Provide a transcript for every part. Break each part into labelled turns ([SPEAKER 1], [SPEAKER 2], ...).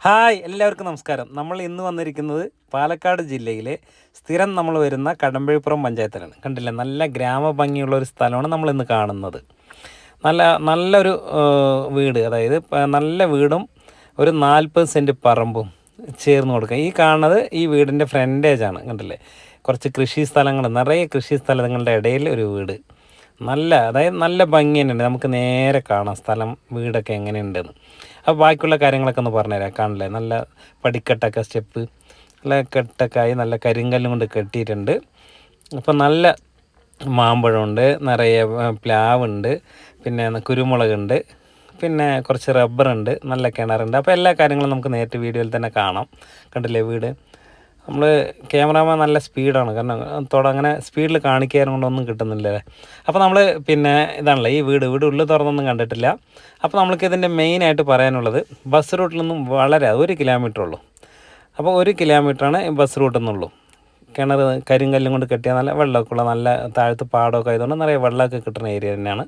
[SPEAKER 1] Hi എല്ലാവർക്കും നമസ്കാരം. നമ്മൾ ഇന്ന് വന്നിരിക്കുന്നത് പാലക്കാട് ജില്ലയിലെ സ്ഥിരം നമ്മൾ വരുന്ന കടമ്പഴിപ്പുറം പഞ്ചായത്തിലാണ്. കണ്ടില്ലേ, നല്ല ഗ്രാമഭംഗിയുള്ള ഒരു സ്ഥലമാണ് നമ്മളിന്ന് കാണുന്നത്. നല്ലൊരു വീട്, അതായത് നല്ല വീടും ഒരു 40 സെൻറ്റ് പറമ്പും ചേർന്ന് കൊടുക്കുക. ഈ കാണുന്നത് ഈ വീടിൻ്റെ ഫ്രണ്ടേജാണ്. കണ്ടില്ലേ, കുറച്ച് കൃഷി സ്ഥലങ്ങൾ, നിറയെ കൃഷി സ്ഥലങ്ങളുടെ ഇടയിൽ ഒരു വീട്. അതായത് നല്ല ഭംഗി തന്നെയുണ്ട്. നമുക്ക് നേരെ കാണാം സ്ഥലം, വീടൊക്കെ എങ്ങനെയുണ്ടെന്ന്. അപ്പോൾ ബാക്കിയുള്ള കാര്യങ്ങളൊക്കെ ഒന്ന് പറഞ്ഞുതരാം. കാണില്ലേ, നല്ല പടിക്കെട്ടൊക്കെ സ്റ്റെപ്പ് നല്ല കെട്ടൊക്കെ ആയി നല്ല കരിങ്കല്ലും കൊണ്ട് കെട്ടിയിട്ടുണ്ട്. അപ്പോൾ നല്ല മാമ്പഴമുണ്ട്, നിറയെ പ്ലാവുണ്ട്, പിന്നെ കുരുമുളകുണ്ട്, പിന്നെ കുറച്ച് റബ്ബറുണ്ട്, നല്ല കിണറുണ്ട്. അപ്പോൾ എല്ലാ കാര്യങ്ങളും നമുക്ക് നേരിട്ട് വീഡിയോയിൽ തന്നെ കാണാം. കണ്ടില്ലേ വീട്. നമ്മൾ ക്യാമറാമാൻ നല്ല സ്പീഡാണ്, കാരണം അങ്ങനെ സ്പീഡിൽ കാണിക്കാനും കൊണ്ടൊന്നും കിട്ടുന്നില്ല. അപ്പോൾ നമ്മൾ ഇതാണല്ലോ ഈ വീട് ഉള്ളിൽ തുറന്നൊന്നും കണ്ടിട്ടില്ല. അപ്പോൾ നമുക്ക് ഇതിൻ്റെ മെയിനായിട്ട് പറയാനുള്ളത്, ബസ് റൂട്ടിൽ നിന്നും വളരെ 1 കിലോമീറ്റർ ഉള്ളൂ. അപ്പോൾ 1 കിലോമീറ്ററാണ് ബസ് റൂട്ടിൽ നിന്നുള്ളൂ. കിണർ കരിങ്കല്ലും കൊണ്ട് കെട്ടിയ നല്ല വെള്ളമൊക്കെ ഉള്ള, നല്ല താഴത്ത് പാടമൊക്കെ ആയതുകൊണ്ട് നിറയെ വെള്ളമൊക്കെ കിട്ടുന്ന ഏരിയ തന്നെയാണ്.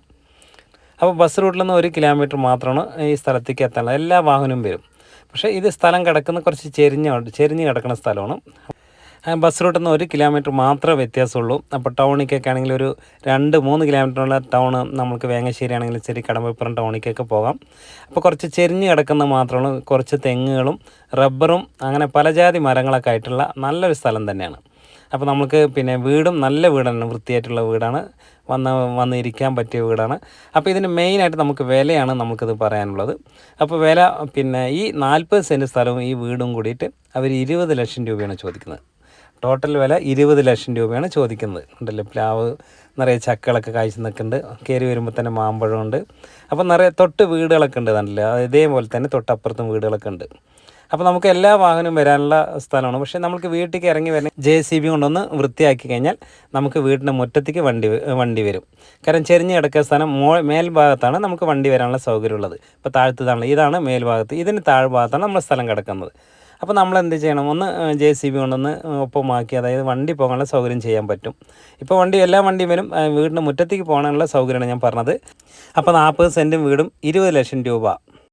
[SPEAKER 1] അപ്പോൾ ബസ് റൂട്ടിൽ നിന്ന് 1 കിലോമീറ്റർ മാത്രമാണ് ഈ സ്ഥലത്തേക്ക് എത്താനുള്ളത്. എല്ലാ വാഹനവും വരും. പക്ഷേ ഇത് സ്ഥലം കിടക്കുന്ന കുറച്ച് ചെരിഞ്ഞ് കിടക്കുന്ന സ്ഥലമാണ്. ബസ് റൂട്ടിൽ നിന്ന് 1 കിലോമീറ്റർ മാത്രമേ വ്യത്യാസമുള്ളൂ. അപ്പോൾ ടൗണിലേക്കൊക്കെ ആണെങ്കിൽ ഒരു 2-3 കിലോമീറ്ററുള്ള ടൗണ്, നമുക്ക് വേങ്ങശ്ശേരി ആണെങ്കിലും ശരി, കടമ്പഴിപ്പുറം ടൗണിലേക്കൊക്കെ പോകാം. അപ്പോൾ കുറച്ച് ചെരിഞ്ഞ് കിടക്കുന്ന മാത്രമാണ്, കുറച്ച് തെങ്ങുകളും റബ്ബറും അങ്ങനെ പലജാതി മരങ്ങളൊക്കെ ആയിട്ടുള്ള നല്ലൊരു സ്ഥലം തന്നെയാണ്. അപ്പോൾ നമുക്ക് വീടും നല്ല വീടാണ്, വൃത്തിയായിട്ടുള്ള വീടാണ്, വന്നിരിക്കാൻ പറ്റിയ വീടാണ്. അപ്പോൾ ഇതിന് മെയിനായിട്ട് നമുക്ക് വിലയാണ് നമുക്കിത് പറയാനുള്ളത്. അപ്പോൾ വില ഈ 40 സെൻറ്റ് സ്ഥലവും ഈ വീടും കൂടിയിട്ട് അവർ 20 ലക്ഷം രൂപയാണ് ചോദിക്കുന്നത്. ടോട്ടൽ വില 20 ലക്ഷം രൂപയാണ് ചോദിക്കുന്നത്. ഉണ്ടല്ലോ, പ്ലാവ് നിറയെ ചക്കളൊക്കെ കായ്ച്ച് നിൽക്കുന്നുണ്ട്. കയറി വരുമ്പോൾ തന്നെ മാമ്പഴമുണ്ട്. അപ്പോൾ നിറയെ തൊട്ട് വീടുകളൊക്കെ ഉണ്ട്. കണ്ടില്ലേ, ഇതേപോലെ തന്നെ തൊട്ടപ്പുറത്തും വീടുകളൊക്കെ ഉണ്ട്. അപ്പോൾ നമുക്ക് എല്ലാ വാഹനവും വരാനുള്ള സ്ഥലമാണ്. പക്ഷേ നമുക്ക് വീട്ടിലേക്ക് ഇറങ്ങി വരണം, JCB കൊണ്ടൊന്ന് വൃത്തിയാക്കി കഴിഞ്ഞാൽ നമുക്ക് വീടിൻ്റെ മുറ്റത്തേക്ക് വണ്ടി വരും. കാരണം ചെരിഞ്ഞ് കിടക്കുന്ന സ്ഥലം മേൽഭാഗത്താണ് നമുക്ക് വണ്ടി വരാനുള്ള സൗകര്യമുള്ളത്. ഇപ്പോൾ താഴത്തതാണ്, ഇതാണ് മേൽഭാഗത്ത്, ഇതിന് താഴ്ഭാഗത്താണ് നമ്മുടെ സ്ഥലം കിടക്കുന്നത്. അപ്പോൾ നമ്മൾ എന്ത് ചെയ്യണം, ഒന്ന് JCB കൊണ്ടൊന്ന് ഒപ്പമാക്കി, അതായത് വണ്ടി പോകാനുള്ള സൗകര്യം ചെയ്യാൻ പറ്റും. ഇപ്പോൾ എല്ലാ വണ്ടിയും വരും. വീടിൻ്റെ മുറ്റത്തേക്ക് പോകാനുള്ള സൗകര്യമാണ് ഞാൻ പറഞ്ഞത്. അപ്പോൾ 40 സെൻറ്റും വീടും 20 ലക്ഷം രൂപ.